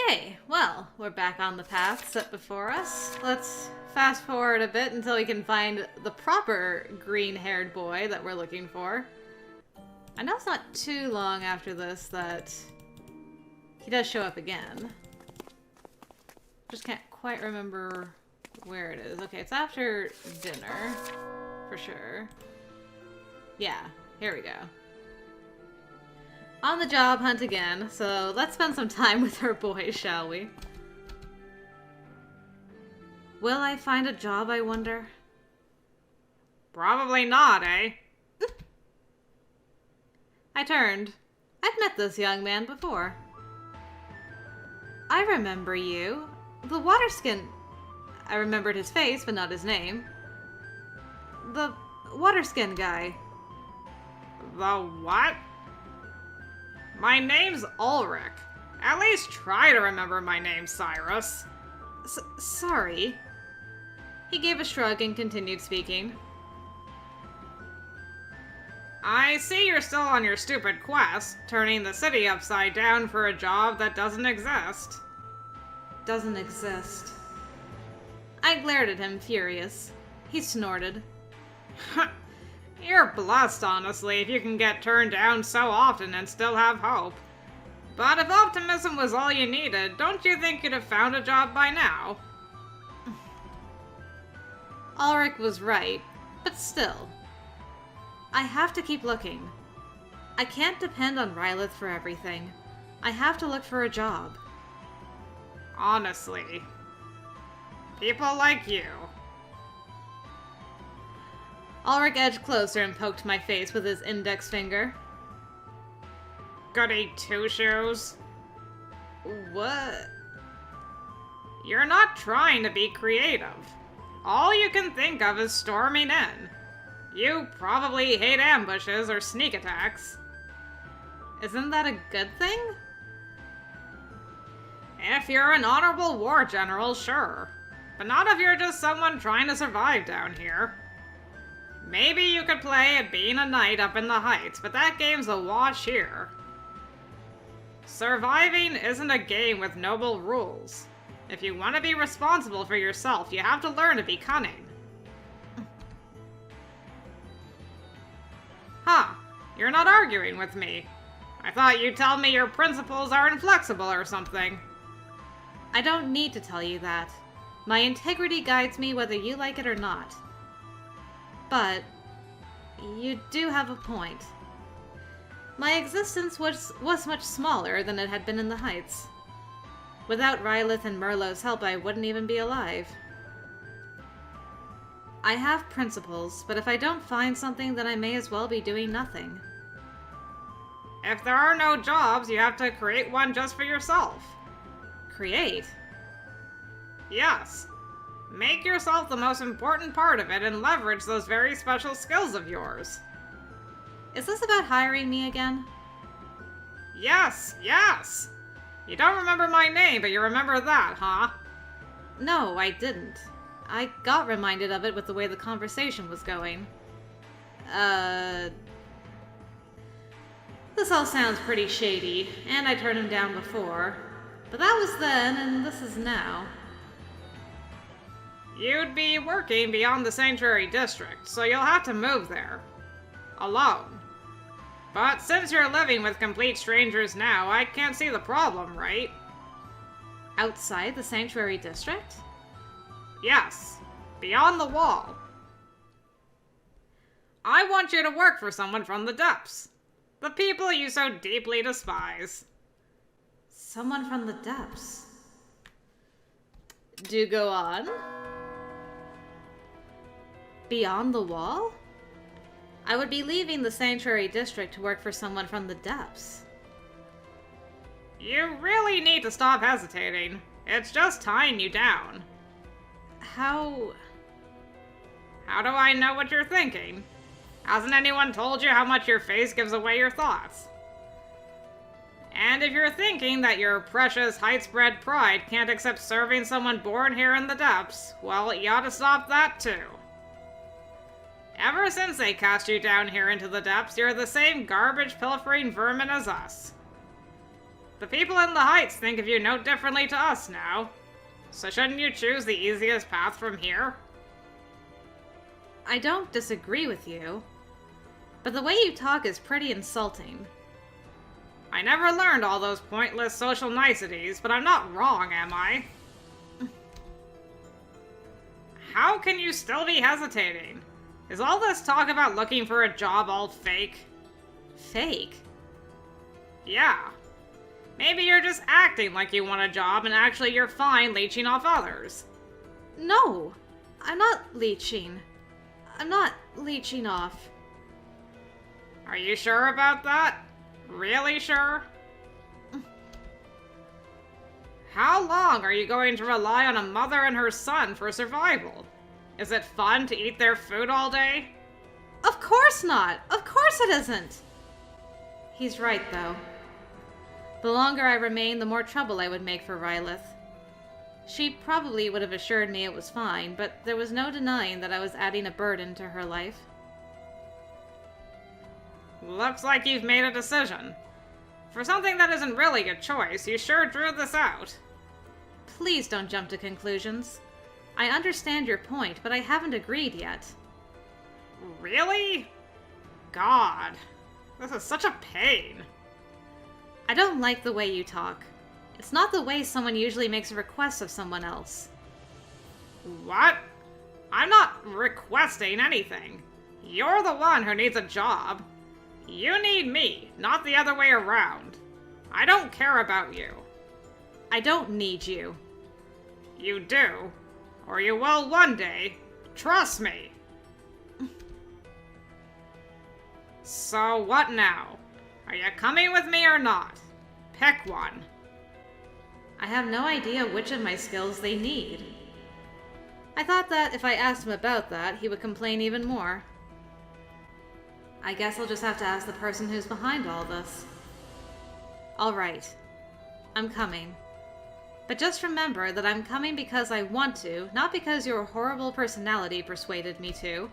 Okay, well, we're back on the path set before us. Let's fast forward a bit until we can find the proper green-haired boy that we're looking for. I know it's not too long after this that he does show up again. Just can't quite remember where it is. Okay, it's after dinner, for sure. Yeah, here we go. On the job hunt again, so let's spend some time with our boys, shall we? Will I find a job, I wonder? Probably not, eh? I turned. I've met this young man before. I remember you. The waterskin... I remembered his face, but not his name. The waterskin guy. The what? My name's Ulrich. At least try to remember my name, Cyrus. Sorry. He gave a shrug and continued speaking. I see you're still on your stupid quest, turning the city upside down for a job that doesn't exist. Doesn't exist. I glared at him, furious. He snorted. You're blessed, honestly, if you can get turned down so often and still have hope. But if optimism was all you needed, don't you think you'd have found a job by now? Ulrich was right, but still. I have to keep looking. I can't depend on Rylith for everything. I have to look for a job. Honestly. People like you. Ulrich edged closer and poked my face with his index finger. Goody two-shoes. What? You're not trying to be creative. All you can think of is storming in. You probably hate ambushes or sneak attacks. Isn't that a good thing? If you're an honorable war general, sure. But not if you're just someone trying to survive down here. Maybe you could play at being a knight up in the heights, but that game's a wash here. Surviving isn't a game with noble rules. If you want to be responsible for yourself, you have to learn to be cunning. Huh, you're not arguing with me. I thought you'd tell me your principles are inflexible or something. I don't need to tell you that. My integrity guides me whether you like it or not. But you do have a point. My existence was much smaller than it had been in the Heights. Without Rylith and Merlot's help, I wouldn't even be alive. I have principles, but if I don't find something, then I may as well be doing nothing. If there are no jobs, you have to create one just for yourself. Create? Yes. Make yourself the most important part of it and leverage those very special skills of yours. Is this about hiring me again? Yes, yes! You don't remember my name, but you remember that, huh? No, I didn't. I got reminded of it with the way the conversation was going. This all sounds pretty shady, and I turned him down before. But that was then, and this is now. You'd be working beyond the Sanctuary District, so you'll have to move there. Alone. But since you're living with complete strangers now, I can't see the problem, right? Outside the Sanctuary District? Yes. Beyond the wall. I want you to work for someone from the depths. The people you so deeply despise. Someone from the depths. Do go on. Beyond the wall? I would be leaving the Sanctuary District to work for someone from the depths. You really need to stop hesitating. It's just tying you down. How do I know what you're thinking? Hasn't anyone told you how much your face gives away your thoughts? And if you're thinking that your precious heights-bred pride can't accept serving someone born here in the depths, well, you ought to stop that too. Ever since they cast you down here into the depths, you're the same garbage-pilfering vermin as us. The people in the Heights think of you no differently to us now. So shouldn't you choose the easiest path from here? I don't disagree with you, but the way you talk is pretty insulting. I never learned all those pointless social niceties, but I'm not wrong, am I? How can you still be hesitating? Is all this talk about looking for a job all fake? Fake? Yeah. Maybe you're just acting like you want a job and actually you're fine leeching off others. No, I'm not leeching. I'm not leeching off. Are you sure about that? Really sure? How long are you going to rely on a mother and her son for survival? Is it fun to eat their food all day? Of course not! Of course it isn't! He's right, though. The longer I remained, the more trouble I would make for Rylith. She probably would have assured me it was fine, but there was no denying that I was adding a burden to her life. Looks like you've made a decision. For something that isn't really a choice, you sure drew this out. Please don't jump to conclusions. I understand your point, but I haven't agreed yet. Really? God, this is such a pain. I don't like the way you talk. It's not the way someone usually makes a request of someone else. What? I'm not requesting anything. You're the one who needs a job. You need me, not the other way around. I don't care about you. I don't need you. You do. Or you will one day. Trust me. So what now? Are you coming with me or not? Pick one. I have no idea which of my skills they need. I thought that if I asked him about that, he would complain even more. I guess I'll just have to ask the person who's behind all this. All right. I'm coming. But just remember that I'm coming because I want to, not because your horrible personality persuaded me to.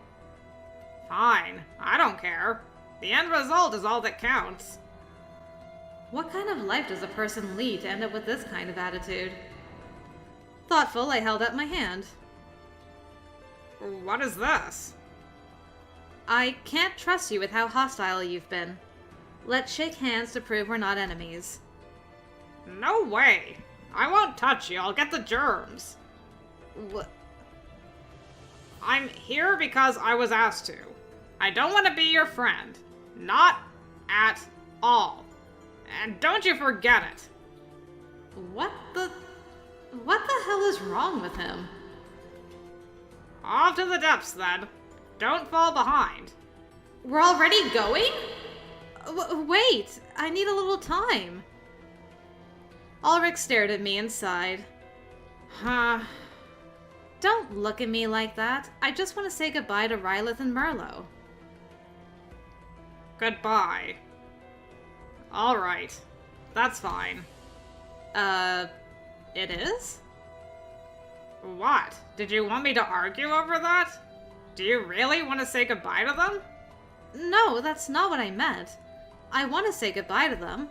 Fine. I don't care. The end result is all that counts. What kind of life does a person lead to end up with this kind of attitude? Thoughtful, I held out my hand. What is this? I can't trust you with how hostile you've been. Let's shake hands to prove we're not enemies. No way. I won't touch you. I'll get the germs. What? I'm here because I was asked to. I don't want to be your friend. Not at all. And don't you forget it. What the hell is wrong with him? Off to the depths, then. Don't fall behind. We're already going? Wait, I need a little time. Ulrich stared at me and sighed. Don't look at me like that. I just want to say goodbye to Rylith and Merlot. Goodbye. All right. That's fine. It is? What? Did you want me to argue over that? Do you really want to say goodbye to them? No, that's not what I meant. I want to say goodbye to them.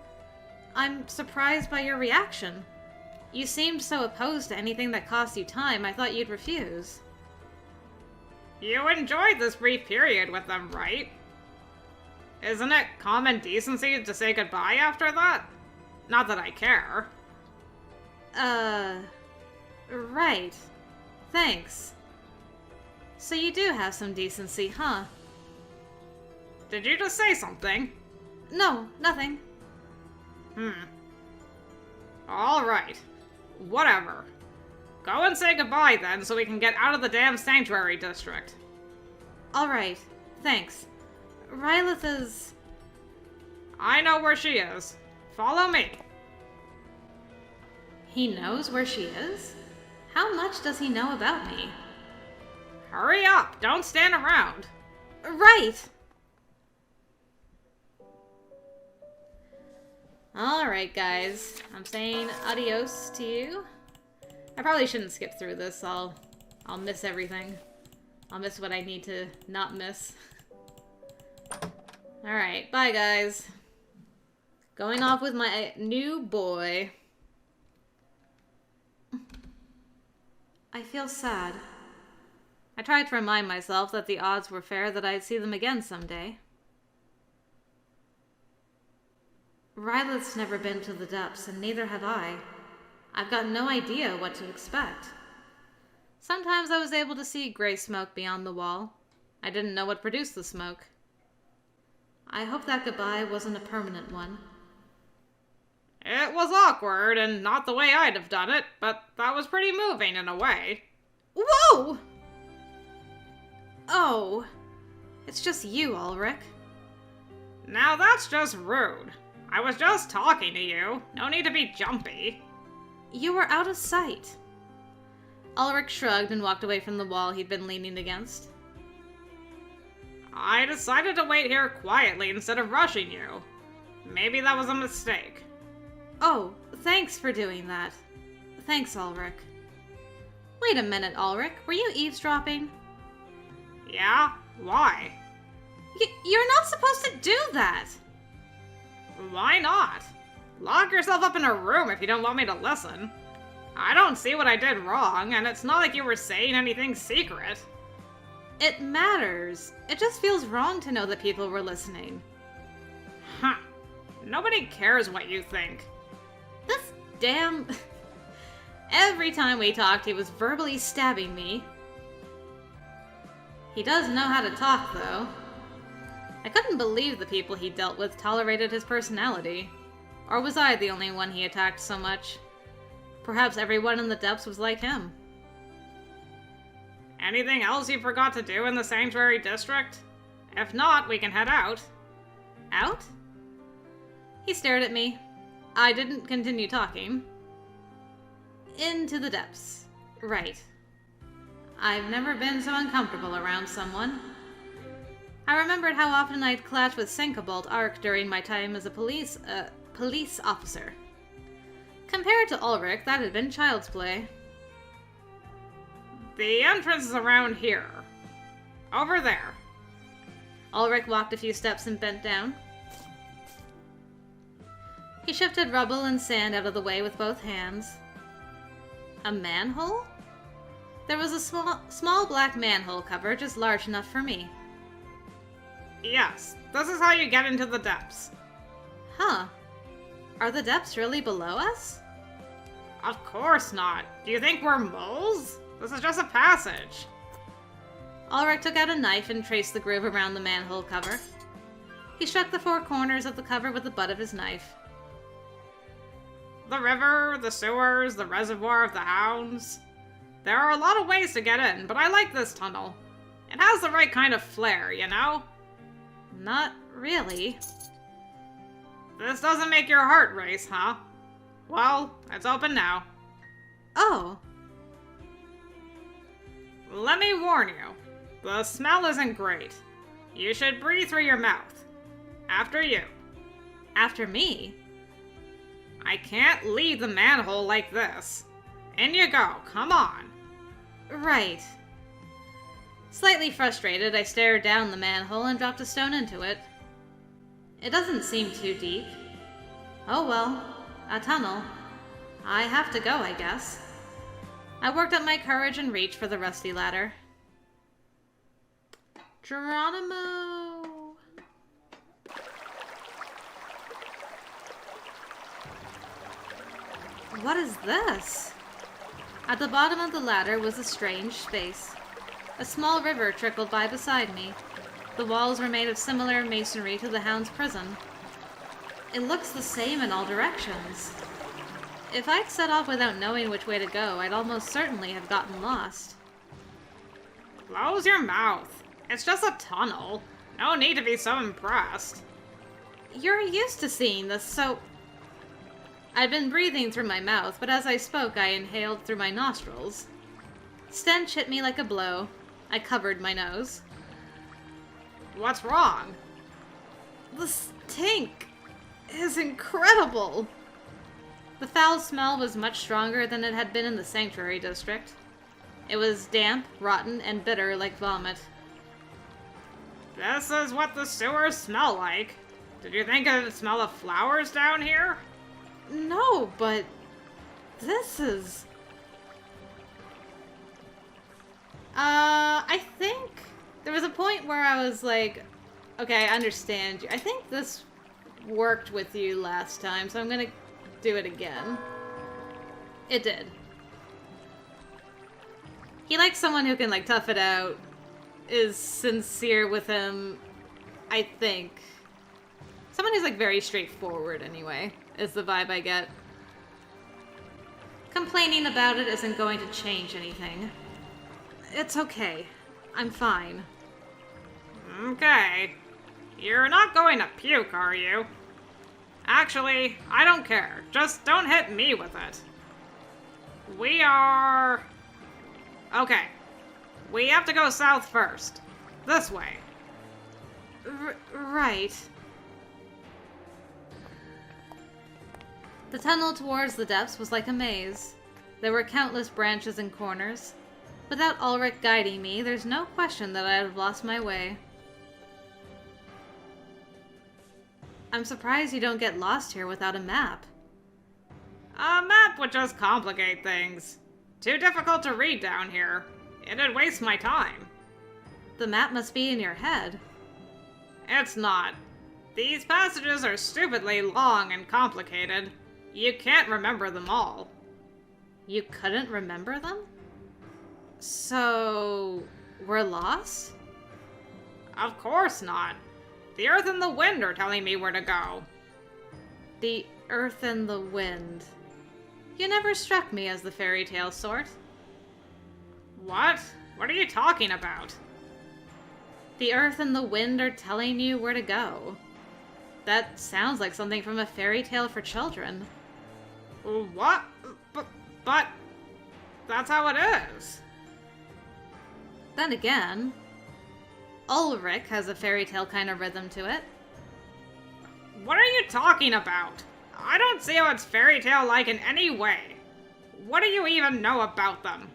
I'm surprised by your reaction. You seemed so opposed to anything that cost you time, I thought you'd refuse. You enjoyed this brief period with them, right? Isn't it common decency to say goodbye after that? Not that I care. Right. Thanks. So you do have some decency, huh? Did you just say something? No, nothing. All right. Whatever. Go and say goodbye then so we can get out of the damn sanctuary district. All right. Thanks. Rylith is... I know where she is. Follow me. He knows where she is? How much does he know about me? Hurry up. Don't stand around. Right! Alright, guys. I'm saying adios to you. I probably shouldn't skip through this. I'll miss everything. I'll miss what I need to not miss. Alright, bye guys. Going off with my new boy. I feel sad. I tried to remind myself that the odds were fair that I'd see them again someday. Rylath's never been to the depths, and neither have I. I've got no idea what to expect. Sometimes I was able to see gray smoke beyond the wall. I didn't know what produced the smoke. I hope that goodbye wasn't a permanent one. It was awkward, and not the way I'd have done it, but that was pretty moving in a way. Whoa! Oh, it's just you, Ulrich. Now that's just rude. I was just talking to you. No need to be jumpy. You were out of sight. Ulrich shrugged and walked away from the wall he'd been leaning against. I decided to wait here quietly instead of rushing you. Maybe that was a mistake. Oh, thanks for doing that. Thanks, Ulrich. Wait a minute, Ulrich. Were you eavesdropping? Yeah? Why? You're not supposed to do that! Why not? Lock yourself up in a room if you don't want me to listen. I don't see what I did wrong, and it's not like you were saying anything secret. It matters. It just feels wrong to know that people were listening. Huh. Nobody cares what you think. This damn... Every time we talked, he was verbally stabbing me. He does know how to talk, though. I couldn't believe the people he dealt with tolerated his personality. Or was I the only one he attacked so much? Perhaps everyone in the depths was like him. Anything else you forgot to do in the Sanctuary District? If not, we can head out. Out? He stared at me. I didn't continue talking. Into the depths. Right. I've never been so uncomfortable around someone. I remembered how often I'd clashed with Sinkabalt Ark during my time as a police officer. Compared to Ulrich, that had been child's play. The entrance is around here. Over there. Ulrich walked a few steps and bent down. He shifted rubble and sand out of the way with both hands. A manhole? There was a small black manhole cover just large enough for me. Yes, this is how you get into the depths. Huh. Are the depths really below us? Of course not. Do you think we're moles? This is just a passage. Ulrich took out a knife and traced the groove around the manhole cover. He struck the four corners of the cover with the butt of his knife. The river, the sewers, the reservoir of the hounds. There are a lot of ways to get in, but I like this tunnel. It has the right kind of flair, you know? Not really. This doesn't make your heart race, huh? Well, it's open now. Oh. Let me warn you. The smell isn't great. You should breathe through your mouth. After you. After me? I can't leave the manhole like this. In you go, come on. Right. Slightly frustrated, I stared down the manhole and dropped a stone into it. It doesn't seem too deep. Oh well, a tunnel. I have to go, I guess. I worked up my courage and reached for the rusty ladder. Geronimo! What is this? At the bottom of the ladder was a strange space. A small river trickled by beside me. The walls were made of similar masonry to the Hound's prison. It looks the same in all directions. If I'd set off without knowing which way to go, I'd almost certainly have gotten lost. Close your mouth. It's just a tunnel. No need to be so impressed. You're used to seeing this, so... I'd been breathing through my mouth, but as I spoke, I inhaled through my nostrils. Stench hit me like a blow. I covered my nose. What's wrong? The stink is incredible. The foul smell was much stronger than it had been in the Sanctuary District. It was damp, rotten, and bitter like vomit. This is what the sewers smell like. Did you think I'd smell of flowers down here? No, but this is... I think there was a point where I was like, okay, I understand you. I think this worked with you last time, so I'm gonna do it again. It did. He likes someone who can, like, tough it out, is sincere with him, I think. Someone who's, like, very straightforward, anyway, is the vibe I get. Complaining about it isn't going to change anything. It's okay. I'm fine. Okay. You're not going to puke, are you? Actually, I don't care. Just don't hit me with it. We are... Okay. We have to go south first. This way. Right. The tunnel towards the depths was like a maze. There were countless branches and corners. Without Ulrich guiding me, there's no question that I would have lost my way. I'm surprised you don't get lost here without a map. A map would just complicate things. Too difficult to read down here. It'd waste my time. The map must be in your head. It's not. These passages are stupidly long and complicated. You can't remember them all. You couldn't remember them? So... we're lost? Of course not. The earth and the wind are telling me where to go. The earth and the wind. You never struck me as the fairy tale sort. What? What are you talking about? The earth and the wind are telling you where to go. That sounds like something from a fairy tale for children. What? But that's how it is. Then again, Ulrich has a fairy tale kind of rhythm to it. What are you talking about? I don't see how it's fairy tale-like in any way. What do you even know about them?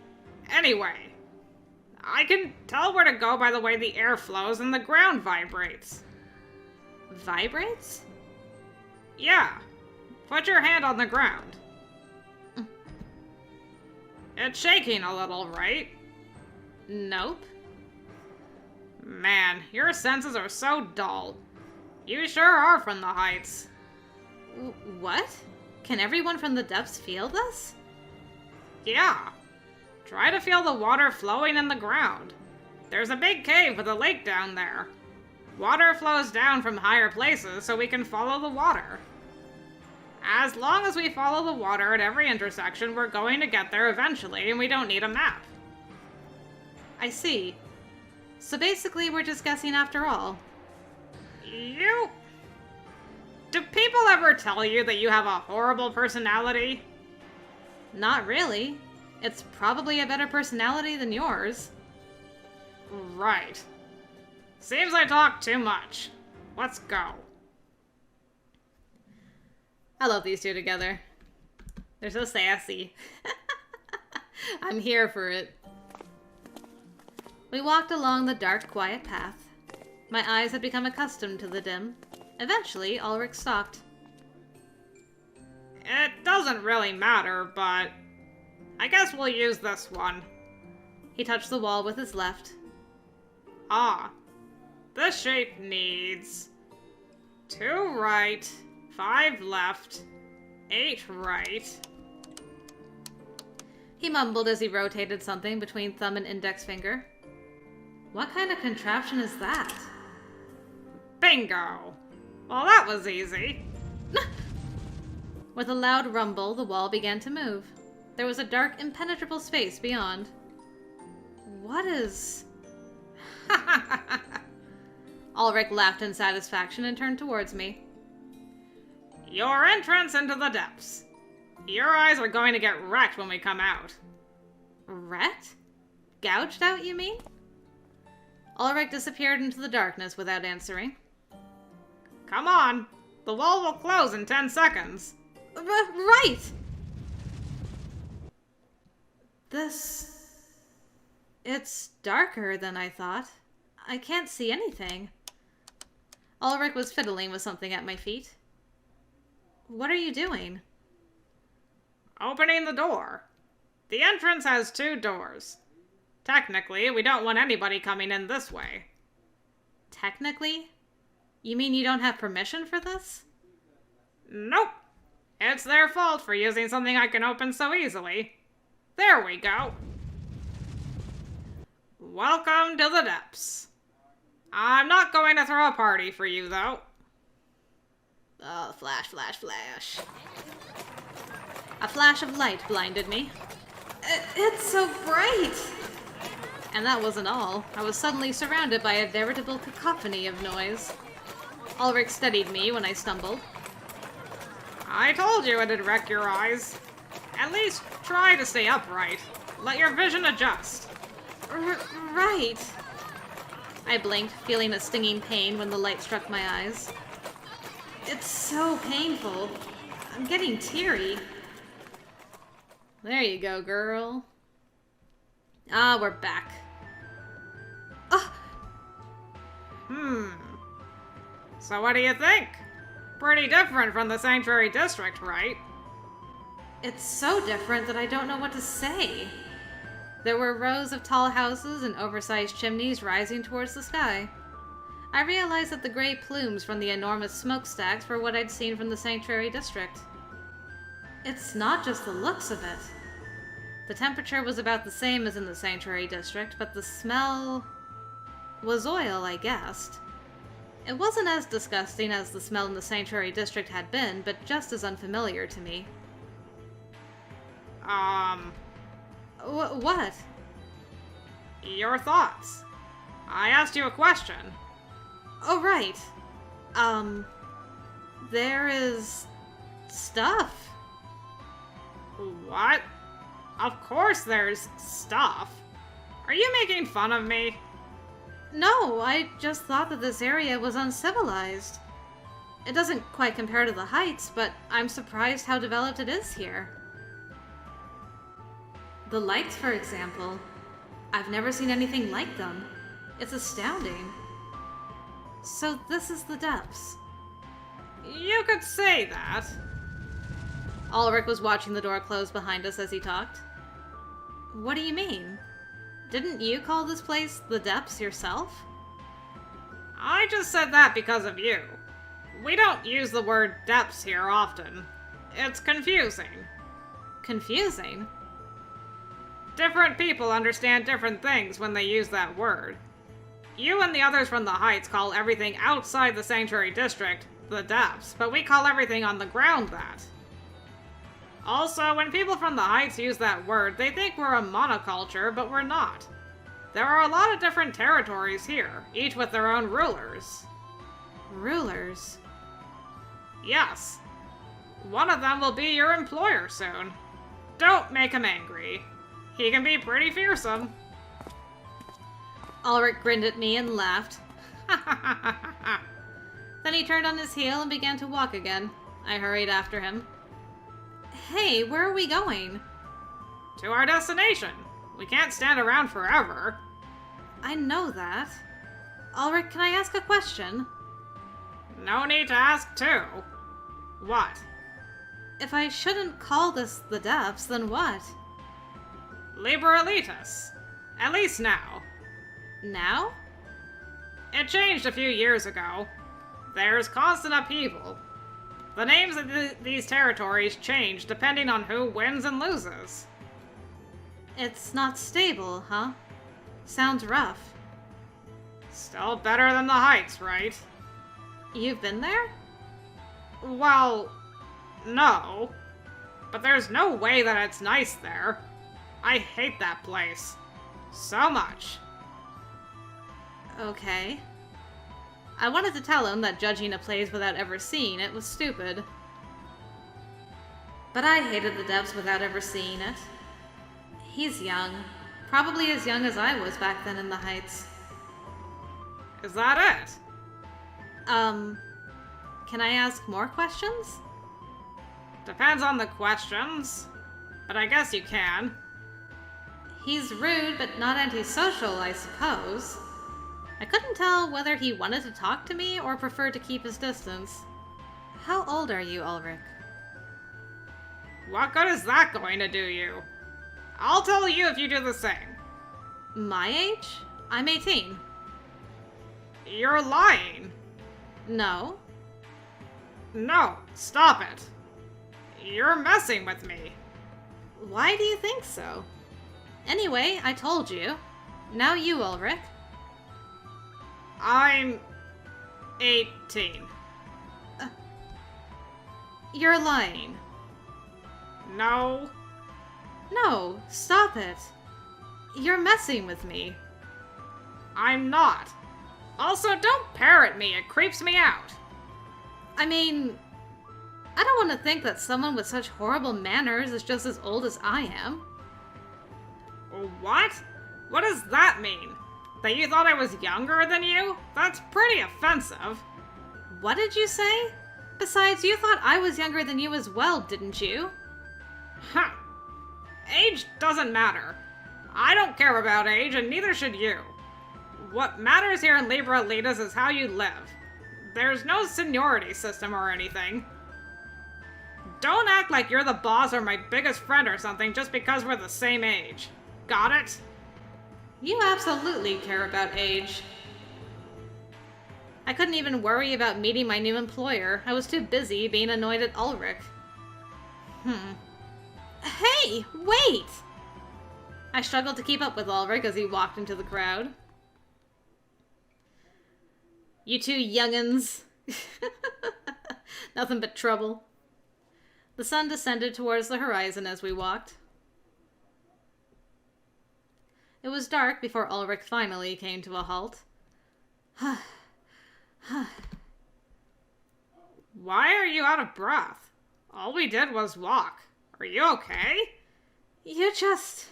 Anyway, I can tell where to go by the way the air flows and the ground vibrates. Vibrates? Yeah. Put your hand on the ground. It's shaking a little, right? Nope. Man, your senses are so dull. You sure are from the heights. What? Can everyone from the depths feel this? Yeah. Try to feel the water flowing in the ground. There's a big cave with a lake down there. Water flows down from higher places so we can follow the water. As long as we follow the water at every intersection, we're going to get there eventually, and we don't need a map. I see. So basically, we're just guessing after all. Do people ever tell you that you have a horrible personality? Not really. It's probably a better personality than yours. Right. Seems I talk too much. Let's go. I love these two together. They're so sassy. I'm here for it. We walked along the dark, quiet path. My eyes had become accustomed to the dim. Eventually, Ulrich stopped. It doesn't really matter, but I guess we'll use this one. He touched the wall with his left. Ah, this shape needs 2 right, 5 left, 8 right. He mumbled as he rotated something between thumb and index finger. What kind of contraption is that? Bingo! Well, that was easy. With a loud rumble, the wall began to move. There was a dark, impenetrable space beyond. What is... Ulrich laughed in satisfaction and turned towards me. Your entrance into the depths. Your eyes are going to get wrecked when we come out. Wrecked? Gouged out, you mean? Ulrich disappeared into the darkness without answering. Come on. The wall will close in 10 seconds. Right! It's darker than I thought. I can't see anything. Ulrich was fiddling with something at my feet. What are you doing? Opening the door. The entrance has 2 doors. Technically, we don't want anybody coming in this way. Technically? You mean you don't have permission for this? Nope. It's their fault for using something I can open so easily. There we go. Welcome to the depths. I'm not going to throw a party for you, though. Oh, flash, flash, flash. A flash of light blinded me. It's so bright! And that wasn't all. I was suddenly surrounded by a veritable cacophony of noise. Ulrich steadied me when I stumbled. I told you it'd wreck your eyes. At least try to stay upright. Let your vision adjust. Right. I blinked, feeling a stinging pain when the light struck my eyes. It's so painful. I'm getting teary. There you go, girl. Ah, we're back. Ah! So what do you think? Pretty different from the Sanctuary District, right? It's so different that I don't know what to say. There were rows of tall houses and oversized chimneys rising towards the sky. I realized that the gray plumes from the enormous smokestacks were what I'd seen from the Sanctuary District. It's not just the looks of it. The temperature was about the same as in the Sanctuary District, but the smell was oil, I guessed. It wasn't as disgusting as the smell in the Sanctuary District had been, but just as unfamiliar to me. What? Your thoughts. I asked you a question. Oh, right. There is stuff. What? Of course there's stuff. Are you making fun of me? No, I just thought that this area was uncivilized. It doesn't quite compare to the Heights, but I'm surprised how developed it is here. The lights, for example. I've never seen anything like them. It's astounding. So this is the depths. You could say that. Ulrich was watching the door close behind us as he talked. What do you mean? Didn't you call this place the depths yourself? I just said that because of you. We don't use the word depths here often. It's confusing. Confusing? Different people understand different things when they use that word. You and the others from the Heights call everything outside the Sanctuary District the depths, but we call everything on the ground that. Also, when people from the Heights use that word, they think we're a monoculture, but we're not. There are a lot of different territories here, each with their own rulers. Rulers? Yes. One of them will be your employer soon. Don't make him angry. He can be pretty fearsome. Ulrich grinned at me and laughed. Then he turned on his heel and began to walk again. I hurried after him. Hey, where are we going? To our destination. We can't stand around forever. I know that. Ulrich, can I ask a question? No need to ask too. What? If I shouldn't call this the depths, then what? Liber Elitis. At least now. Now? It changed a few years ago. There's constant upheaval. The names of these territories change depending on who wins and loses. It's not stable, huh? Sounds rough. Still better than the Heights, right? You've been there? Well, no. But there's no way that it's nice there. I hate that place. So much. Okay. I wanted to tell him that judging a place without ever seeing it was stupid. But I hated the depths without ever seeing it. He's young. Probably as young as I was back then in the Heights. Is that it? Can I ask more questions? Depends on the questions. But I guess you can. He's rude, but not antisocial, I suppose. I couldn't tell whether he wanted to talk to me or preferred to keep his distance. How old are you, Ulrich? What good is that going to do you? I'll tell you if you do the same. My age? I'm 18. You're lying. No. No, stop it. You're messing with me. Why do you think so? Anyway, I told you. Now you, Ulrich. I'm 18. You're lying. No. No, stop it. You're messing with me. I'm not. Also, don't parrot me, it creeps me out. I mean, I don't want to think that someone with such horrible manners is just as old as I am. What? What does that mean? That you thought I was younger than you? That's pretty offensive. What did you say? Besides, you thought I was younger than you as well, didn't you? Huh. Age doesn't matter. I don't care about age, and neither should you. What matters here in Libra Elitas is how you live. There's no seniority system or anything. Don't act like you're the boss or my biggest friend or something just because we're the same age. Got it? You absolutely care about age. I couldn't even worry about meeting my new employer. I was too busy being annoyed at Ulrich. Hey, wait! I struggled to keep up with Ulrich as he walked into the crowd. You two young'uns. Nothing but trouble. The sun descended towards the horizon as we walked. It was dark before Ulrich finally came to a halt. Why are you out of breath? All we did was walk. Are you okay? You just...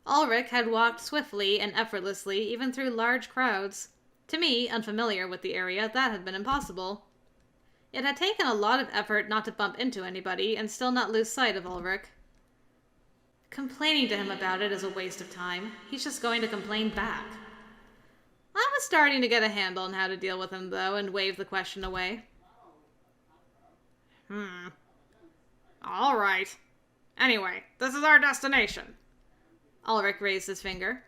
Ulrich had walked swiftly and effortlessly, even through large crowds. To me, unfamiliar with the area, that had been impossible. It had taken a lot of effort not to bump into anybody and still not lose sight of Ulrich. Complaining to him about it is a waste of time. He's just going to complain back. I was starting to get a handle on how to deal with him, though, and waved the question away. All right. Anyway, this is our destination. Ulrich raised his finger.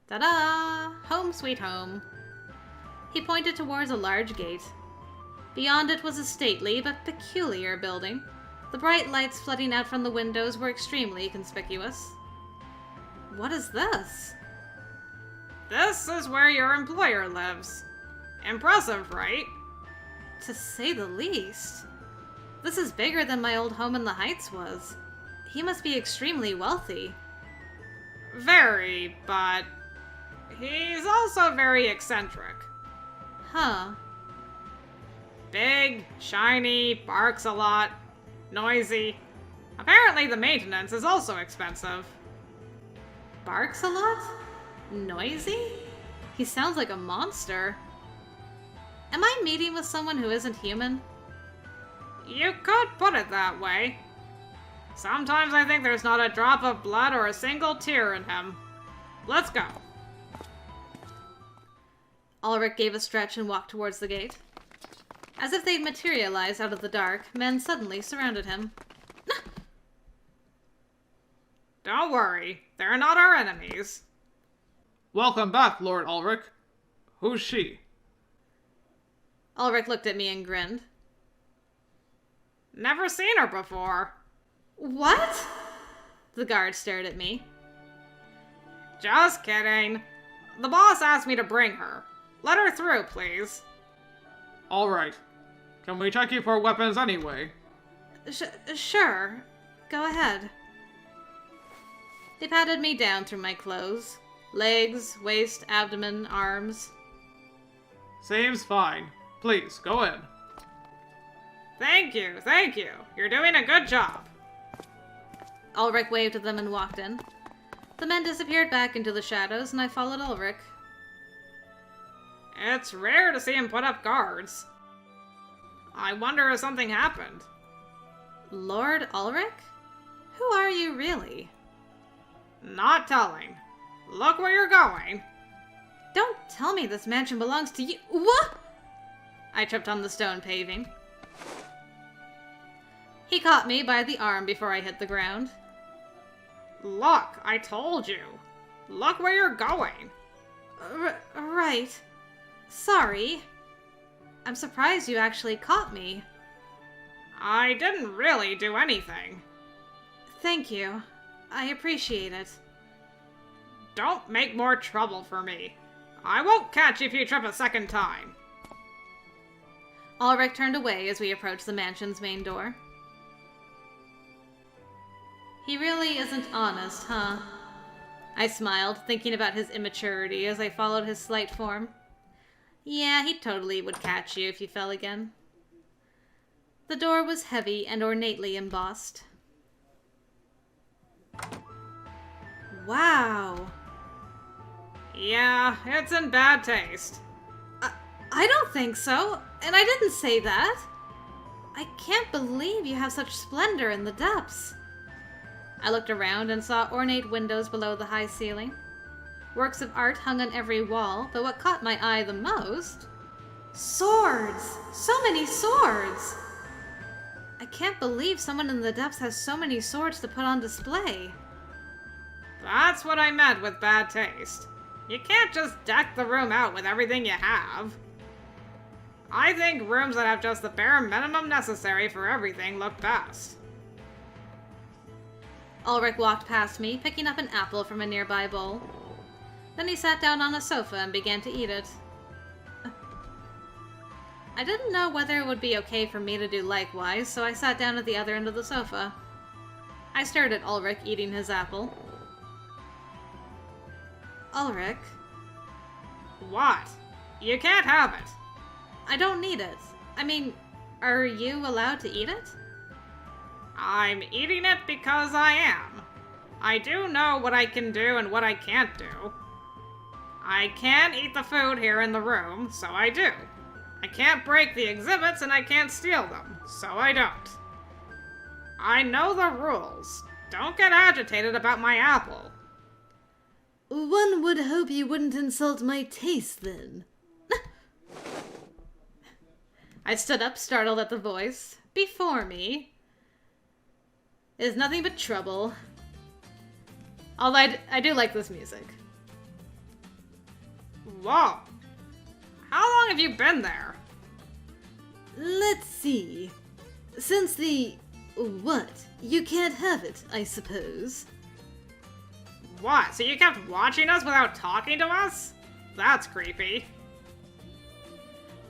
Ta-da! Home sweet home. He pointed towards a large gate. Beyond it was a stately but peculiar building. The bright lights flooding out from the windows were extremely conspicuous. What is this? This is where your employer lives. Impressive, right? To say the least. This is bigger than my old home in the Heights was. He must be extremely wealthy. Very, but he's also very eccentric. Huh. Big, shiny, barks a lot, noisy. Apparently the maintenance is also expensive. Barks a lot? Noisy? He sounds like a monster. Am I meeting with someone who isn't human? You could put it that way. Sometimes I think there's not a drop of blood or a single tear in him. Let's go. Ulrich gave a stretch and walked towards the gate. As if they'd materialized out of the dark, men suddenly surrounded him. Don't worry, they're not our enemies. Welcome back, Lord Ulrich. Who's she? Ulrich looked at me and grinned. Never seen her before. What? The guard stared at me. Just kidding. The boss asked me to bring her. Let her through, please. Alright. Can we check you for weapons anyway? Sure. Go ahead. They patted me down through my clothes. Legs, waist, abdomen, arms. Seems fine. Please, go in. Thank you, thank you. You're doing a good job. Ulrich waved at them and walked in. The men disappeared back into the shadows, and I followed Ulrich. It's rare to see him put up guards. I wonder if something happened. Lord Ulrich? Who are you really? Not telling. Look where you're going. Don't tell me this mansion belongs to you. What? I tripped on the stone paving. He caught me by the arm before I hit the ground. Look, I told you. Look where you're going. Right. Sorry. I'm surprised you actually caught me. I didn't really do anything. Thank you. I appreciate it. Don't make more trouble for me. I won't catch you if you trip a second time. Ulrich turned away as we approached the mansion's main door. He really isn't honest, huh? I smiled, thinking about his immaturity as I followed his slight form. Yeah, he totally would catch you if you fell again. The door was heavy and ornately embossed. Wow. Yeah, it's in bad taste. I don't think so, and I didn't say that. I can't believe you have such splendor in the depths. I looked around and saw ornate windows below the high ceiling. Works of art hung on every wall, but what caught my eye the most? Swords! So many swords! I can't believe someone in the depths has so many swords to put on display. That's what I meant with bad taste. You can't just deck the room out with everything you have. I think rooms that have just the bare minimum necessary for everything look best. Ulrich walked past me, picking up an apple from a nearby bowl. Then he sat down on a sofa and began to eat it. I didn't know whether it would be okay for me to do likewise, so I sat down at the other end of the sofa. I stared at Ulrich eating his apple. Ulrich? What? You can't have it. I don't need it. I mean, are you allowed to eat it? I'm eating it because I am. I do know what I can do and what I can't do. I can eat the food here in the room, so I do. I can't break the exhibits and I can't steal them, so I don't. I know the rules. Don't get agitated about my apple. One would hope you wouldn't insult my taste, then. I stood up, startled at the voice. Before me. It is nothing but trouble. Although I do like this music. Whoa. How long have you been there? Let's see. Since the... what? You can't have it, I suppose. What? So you kept watching us without talking to us? That's creepy.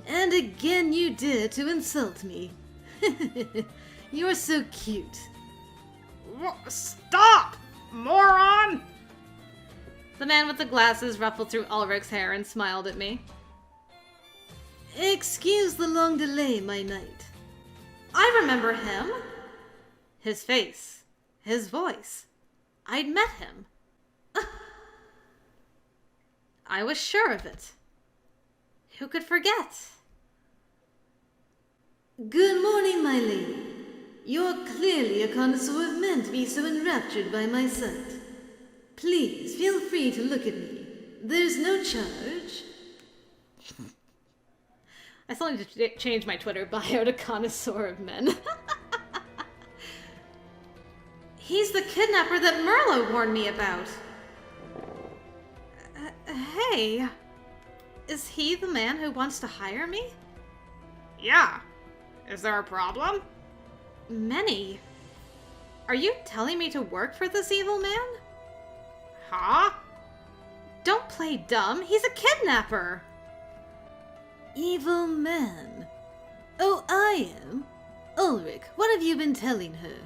And again you dare to insult me. You're so cute. Stop! Moron! The man with the glasses ruffled through Ulrich's hair and smiled at me. Excuse the long delay, my knight. I remember him. His face. His voice. I'd met him. I was sure of it. Who could forget? Good morning, my lady. You're clearly a connoisseur of men to be so enraptured by my sight. Please, feel free to look at me. There's no charge. I still need to change my Twitter bio to connoisseur of men. He's the kidnapper that Merlot warned me about. Hey, is he the man who wants to hire me? Yeah. Is there a problem? Many. Are you telling me to work for this evil man? Huh? Don't play dumb. He's a kidnapper. Evil man. Oh, I am? Ulrich, what have you been telling her?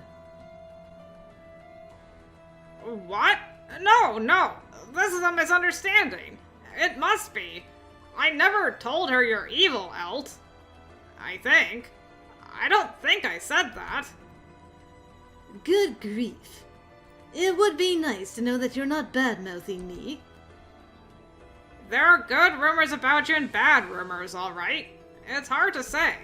What? No. This is a misunderstanding. It must be. I never told her you're evil, Elt. I think. I don't think I said that. Good grief. It would be nice to know that you're not bad-mouthing me. There are good rumors about you and bad rumors, all right. It's hard to say.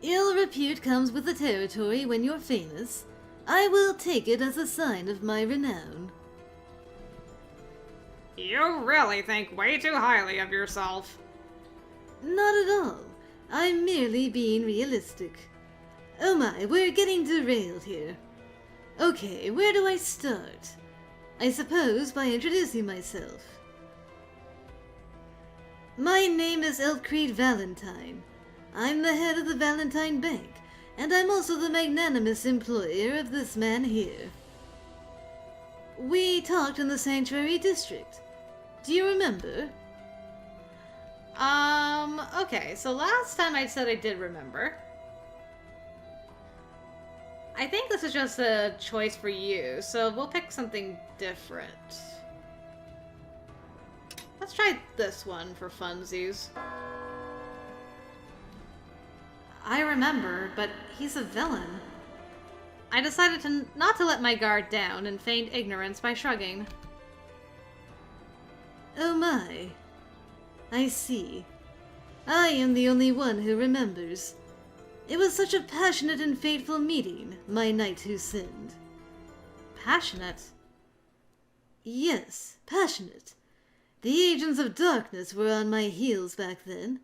Ill repute comes with the territory when you're famous. I will take it as a sign of my renown. You really think way too highly of yourself. Not at all. I'm merely being realistic. Oh my, we're getting derailed here. Okay, where do I start? I suppose by introducing myself. My name is Elcrete Valentine. I'm the head of the Valentine Bank, and I'm also the magnanimous employer of this man here. We talked in the Sanctuary District. Do you remember? Okay, so last time I said I did remember. I think this is just a choice for you, so we'll pick something different. Let's try this one for funsies. I remember, but he's a villain. I decided not to let my guard down and feigned ignorance by shrugging. Oh my. I see. I am the only one who remembers. It was such a passionate and fateful meeting, my knight who sinned. Passionate? Yes, passionate. The agents of darkness were on my heels back then.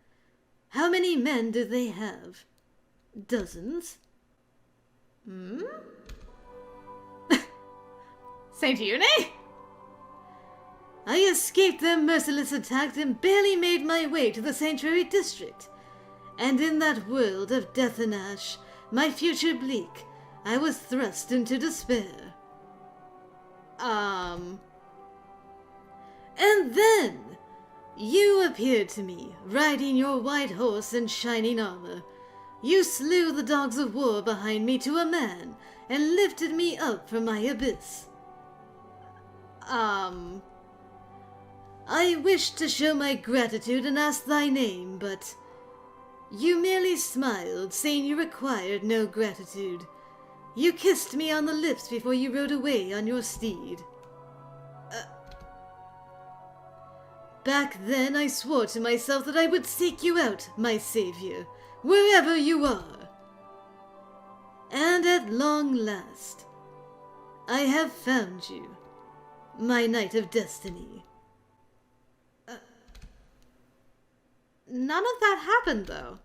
How many men did they have? Dozens? Hmm? Saint Une? I escaped their merciless attack and barely made my way to the Sanctuary District. And in that world of death and ash, my future bleak, I was thrust into despair. And then, you appeared to me, riding your white horse and shining armor. You slew the dogs of war behind me to a man, and lifted me up from my abyss. I wished to show my gratitude and ask thy name, but you merely smiled, saying you required no gratitude. You kissed me on the lips before you rode away on your steed. Back then I swore to myself that I would seek you out, my savior, wherever you are. And at long last, I have found you, my knight of destiny. None of that happened, though.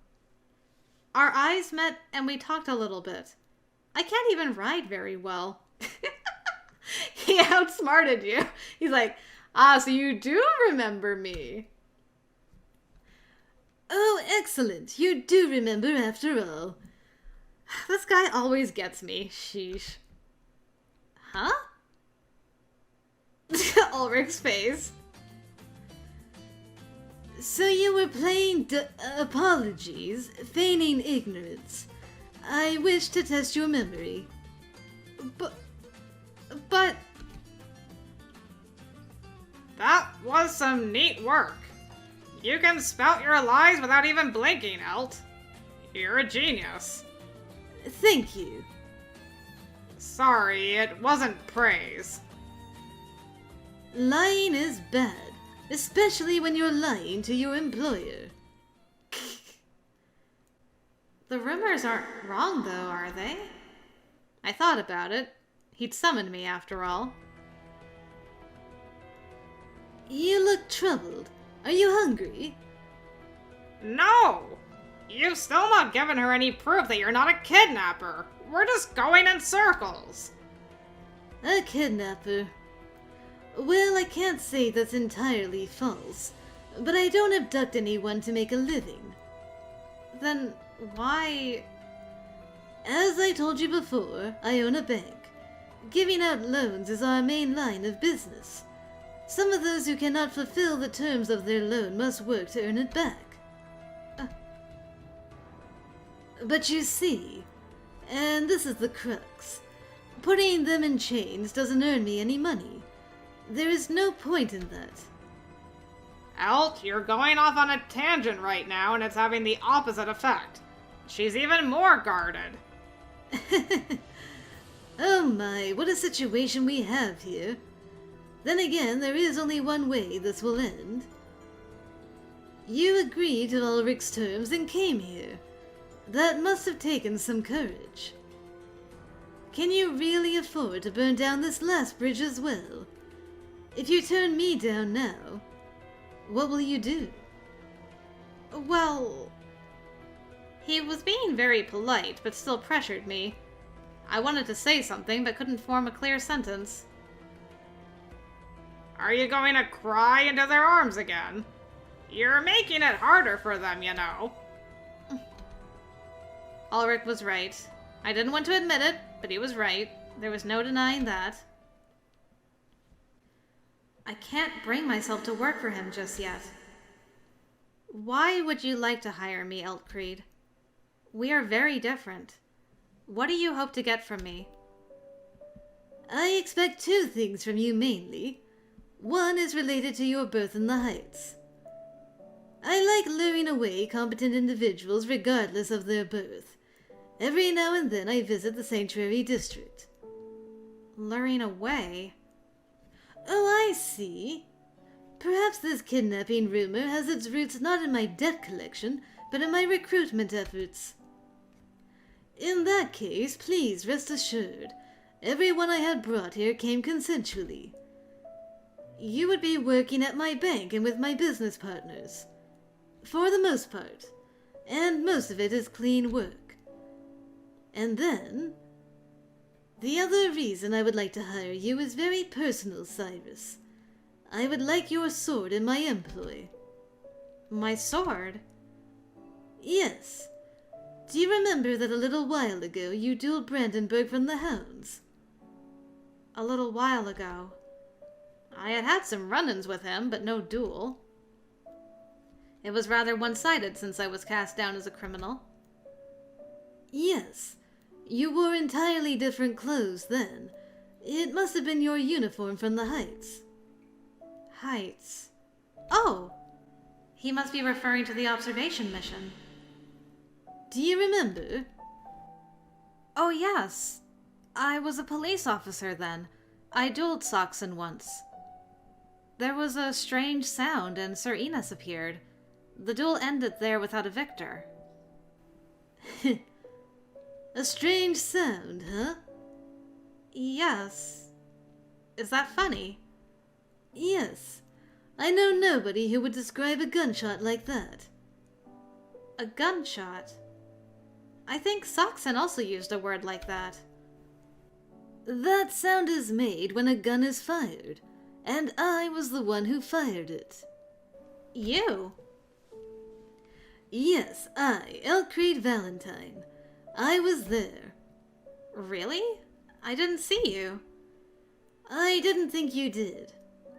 Our eyes met and we talked a little bit. I can't even ride very well. He outsmarted you. He's like, so you do remember me. Oh, excellent. You do remember after all. This guy always gets me. Sheesh. Huh? Ulrich's face. So you were playing apologies, feigning ignorance. I wish to test your memory. But... That was some neat work. You can spout your lies without even blinking, Elt. You're a genius. Thank you. Sorry, it wasn't praise. Lying is bad, especially when you're lying to your employer. The rumors aren't wrong, though, are they? I thought about it. He'd summoned me, after all. You look troubled. Are you hungry? No! You've still not given her any proof that you're not a kidnapper. We're just going in circles. A kidnapper. Well, I can't say that's entirely false, but I don't abduct anyone to make a living. Then why... As I told you before, I own a bank. Giving out loans is our main line of business. Some of those who cannot fulfill the terms of their loan must work to earn it back. But you see, and this is the crux, putting them in chains doesn't earn me any money. There is no point in that. Elt, you're going off on a tangent right now, and it's having the opposite effect. She's even more guarded. Oh my, what a situation we have here. Then again, there is only one way this will end. You agreed to Ulrich's terms and came here. That must have taken some courage. Can you really afford to burn down this last bridge as well? If you turn me down now, what will you do? Well... He was being very polite, but still pressured me. I wanted to say something, but couldn't form a clear sentence. Are you going to cry into their arms again? You're making it harder for them, you know. Ulrich was right. I didn't want to admit it, but he was right. There was no denying that. I can't bring myself to work for him just yet. Why would you like to hire me, Ulrich? We are very different. What do you hope to get from me? I expect two things from you mainly. One is related to your birth in the Heights. I like luring away competent individuals regardless of their birth. Every now and then I visit the Sanctuary District. Luring away? Oh, I see. Perhaps this kidnapping rumor has its roots not in my debt collection, but in my recruitment efforts. In that case, please rest assured, everyone I had brought here came consensually. You would be working at my bank and with my business partners. For the most part. And most of it is clean work. And then... the other reason I would like to hire you is very personal, Cyrus. I would like your sword in my employ. My sword? Yes. Do you remember that a little while ago you dueled Brandenburg from the Hounds? A little while ago. I had had some run-ins with him, but no duel. It was rather one-sided since I was cast down as a criminal. Yes. You wore entirely different clothes then. It must have been your uniform from the Heights. Heights. Oh! He must be referring to the observation mission. Do you remember? Oh, yes. I was a police officer then. I dueled Saxon once. There was a strange sound and Sir Enos appeared. The duel ended there without a victor. A strange sound, huh? Yes. Is that funny? Yes. I know nobody who would describe a gunshot like that. A gunshot? I think Saxon also used a word like that. That sound is made when a gun is fired, and I was the one who fired it. You? Yes, I, Elcrede Valentine. I was there. Really? I didn't see you. I didn't think you did.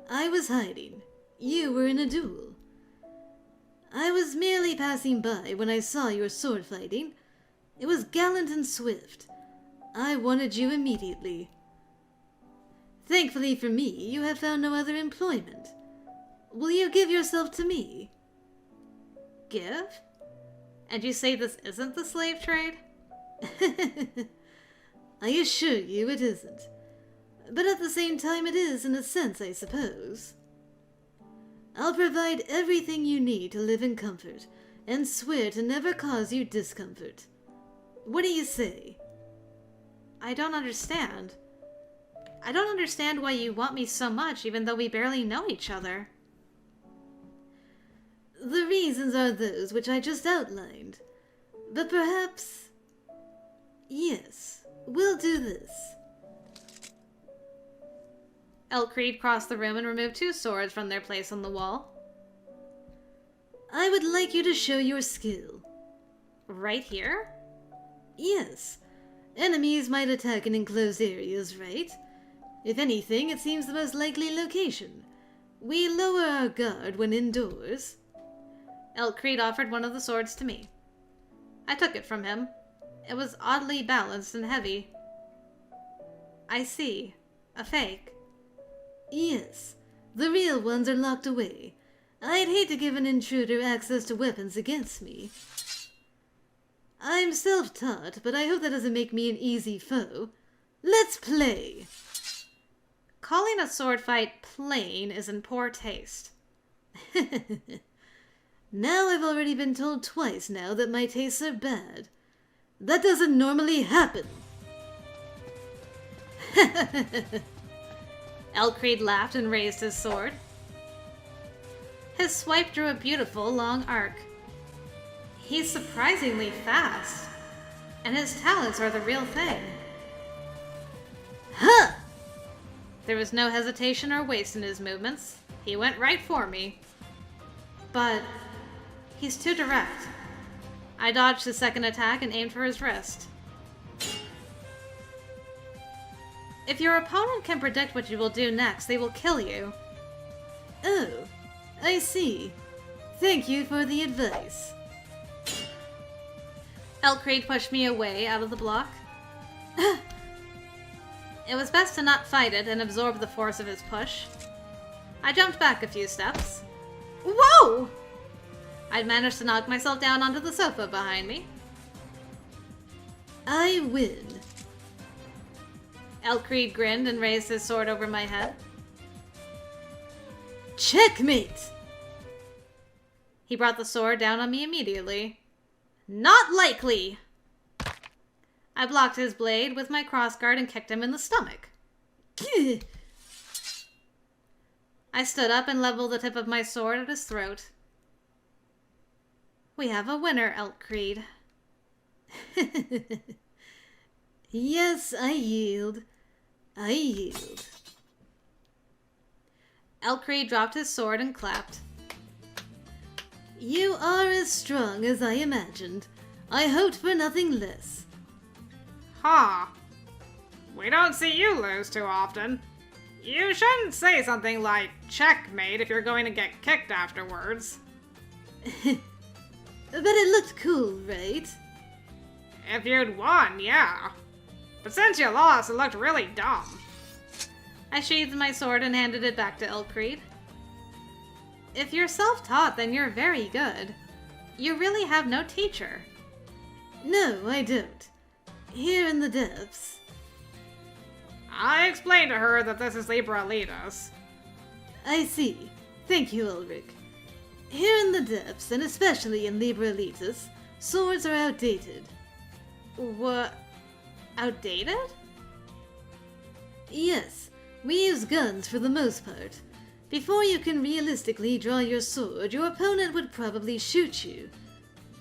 I was hiding. You were in a duel. I was merely passing by when I saw your sword fighting. It was gallant and swift. I wanted you immediately. Thankfully for me, you have found no other employment. Will you give yourself to me? Give? And you say this isn't the slave trade? I assure you it isn't. But at the same time it is in a sense, I suppose. I'll provide everything you need to live in comfort, and swear to never cause you discomfort. What do you say? I don't understand. I don't understand why you want me so much, even though we barely know each other. The reasons are those which I just outlined. But perhaps... Yes, we'll do this. Elcrede crossed the room and removed two swords from their place on the wall. I would like you to show your skill. Right here? Yes. Enemies might attack in enclosed areas, right? If anything, it seems the most likely location. We lower our guard when indoors. Elcrede offered one of the swords to me. I took it from him. It was oddly balanced and heavy. I see. A fake. Yes. The real ones are locked away. I'd hate to give an intruder access to weapons against me. I'm self-taught, but I hope that doesn't make me an easy foe. Let's play! Calling a sword fight plain is in poor taste. Now I've already been told twice now that my tastes are bad. That doesn't normally happen. Elcreed laughed and raised his sword. His swipe drew a beautiful long arc. He's surprisingly fast, and his talents are the real thing. Ha! There was no hesitation or waste in his movements. He went right for me. But he's too direct. I dodged his second attack and aimed for his wrist. If your opponent can predict what you will do next, they will kill you. Oh, I see. Thank you for the advice. Elcreed pushed me away out of the block. It was best to not fight it and absorb the force of his push. I jumped back a few steps. Whoa! I'd managed to knock myself down onto the sofa behind me. I win. Elcreed grinned and raised his sword over my head. Checkmate! He brought the sword down on me immediately. Not likely! I blocked his blade with my crossguard and kicked him in the stomach. Gah. I stood up and leveled the tip of my sword at his throat. We have a winner, Elcreed. Yes, I yield. I yield. Elcreed dropped his sword and clapped. You are as strong as I imagined. I hoped for nothing less. Huh. We don't see you lose too often. You shouldn't say something like checkmate if you're going to get kicked afterwards. But it looked cool, right? If you'd won, yeah. But since you lost, it looked really dumb. I sheathed my sword and handed it back to Elcreed. If you're self-taught, then you're very good. You really have no teacher. No, I don't. Here in the depths. I explained to her that this is Libralitas. I see. Thank you, Ulrich. Here in the depths, and especially in Libralitas, swords are outdated. What? Outdated? Yes, we use guns for the most part. Before you can realistically draw your sword, your opponent would probably shoot you.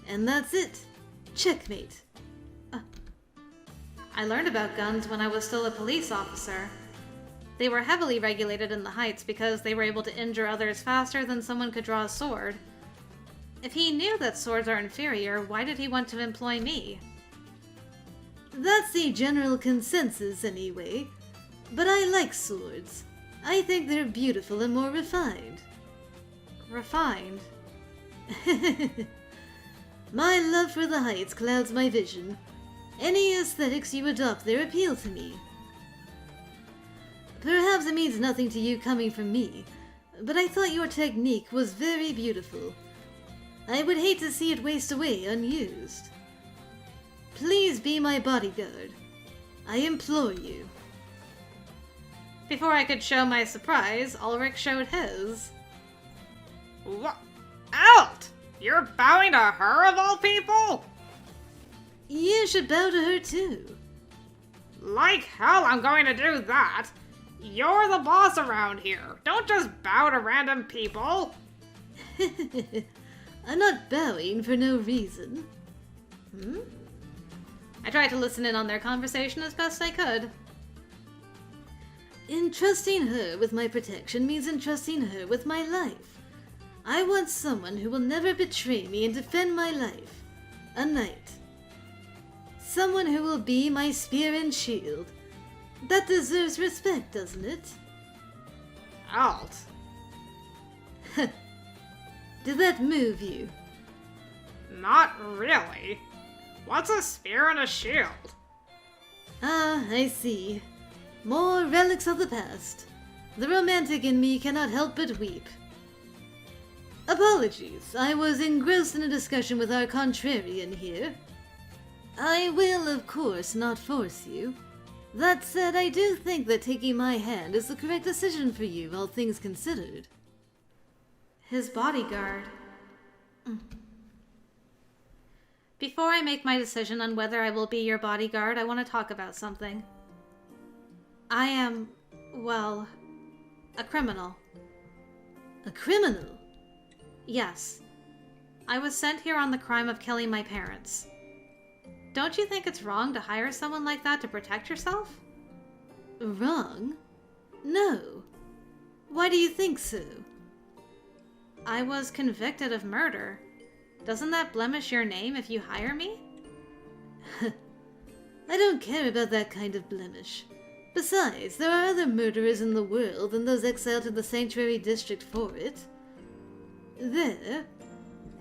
And that's it. Checkmate. I learned about guns when I was still a police officer. They were heavily regulated in the Heights because they were able to injure others faster than someone could draw a sword. If he knew that swords are inferior, why did he want to employ me? That's the general consensus anyway. But I like swords. I think they're beautiful and more refined. Refined? My love for the Heights clouds my vision. Any aesthetics you adopt there appeal to me. Perhaps it means nothing to you coming from me, but I thought your technique was very beautiful. I would hate to see it waste away unused. Please be my bodyguard. I implore you. Before I could show my surprise, Ulrich showed his. What? Alt! You're bowing to her of all people? You should bow to her too. Like hell I'm going to do that. You're the boss around here. Don't just bow to random people. I'm not bowing for no reason. I tried to listen in on their conversation as best I could. Entrusting her with my protection means entrusting her with my life. I want someone who will never betray me and defend my life. A knight. Someone who will be my spear and shield. That deserves respect, doesn't it? Alt. Did that move you? Not really. What's a spear and a shield? Ah, I see. More relics of the past. The romantic in me cannot help but weep. Apologies, I was engrossed in a discussion with our contrarian here. I will, of course, not force you. That said, I do think that taking my hand is the correct decision for you, all things considered. His bodyguard. Before I make my decision on whether I will be your bodyguard, I want to talk about something. I am, well, A criminal. A criminal? Yes. I was sent here on the crime of killing my parents. Don't you think it's wrong to hire someone like that to protect yourself? Wrong? No. Why do you think so? I was convicted of murder. Doesn't that blemish your name if you hire me? I don't care about that kind of blemish. Besides, there are other murderers in the world than those exiled to the Sanctuary District for it. There,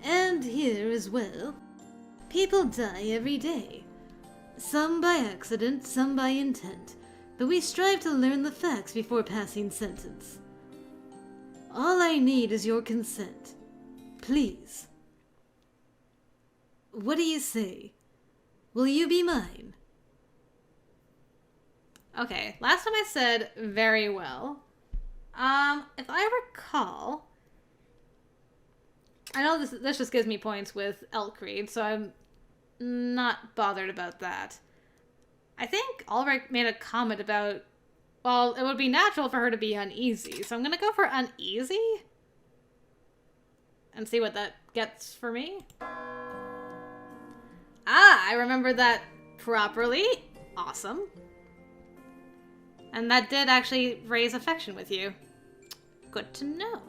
and here as well, people die every day. Some by accident, some by intent, but we strive to learn the facts before passing sentence. All I need is your consent. Please. What do you say? Will you be mine? Okay, last time I said very well. If I recall, I know this just gives me points with Elkreed, so I'm not bothered about that. I think Ulrich made a comment about, well, it would be natural for her to be uneasy, so I'm gonna go for uneasy and see what that gets for me. Ah, I remember that properly. Awesome. And that did actually raise affection with you. Good to know.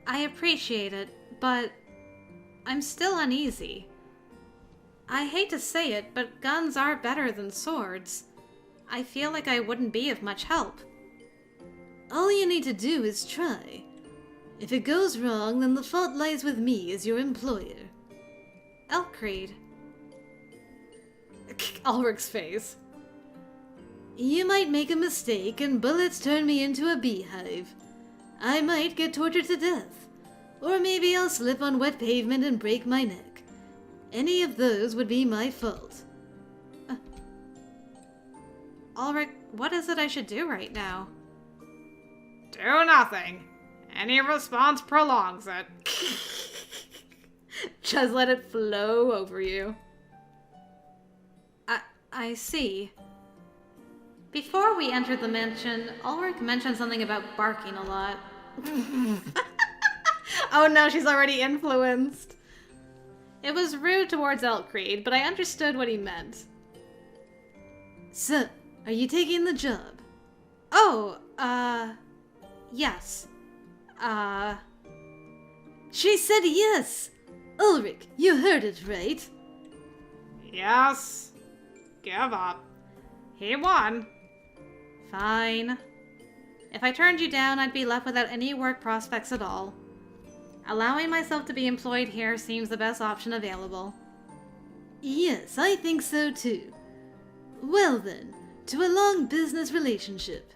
I appreciate it, but I'm still uneasy. I hate to say it, but guns are better than swords. I feel like I wouldn't be of much help. All you need to do is try. If it goes wrong, then the fault lies with me as your employer. Elkreed. Ulrich's face. You might make a mistake and bullets turn me into a beehive. I might get tortured to death. Or maybe I'll slip on wet pavement and break my neck. Any of those would be my fault. Ulrich, what is it I should do right now? Do nothing. Any response prolongs it. Just let it flow over you. I see. Before we entered the mansion, Ulrich mentioned something about barking a lot. Oh no, she's already influenced. It was rude towards Elkreed, but I understood what he meant. So, are you taking the job? Oh, yes. She said yes! Ulrich, you heard it, right? Yes. Give up. He won. Fine. If I turned you down, I'd be left without any work prospects at all. Allowing myself to be employed here seems the best option available. Yes, I think so too. Well then, to a long business relationship.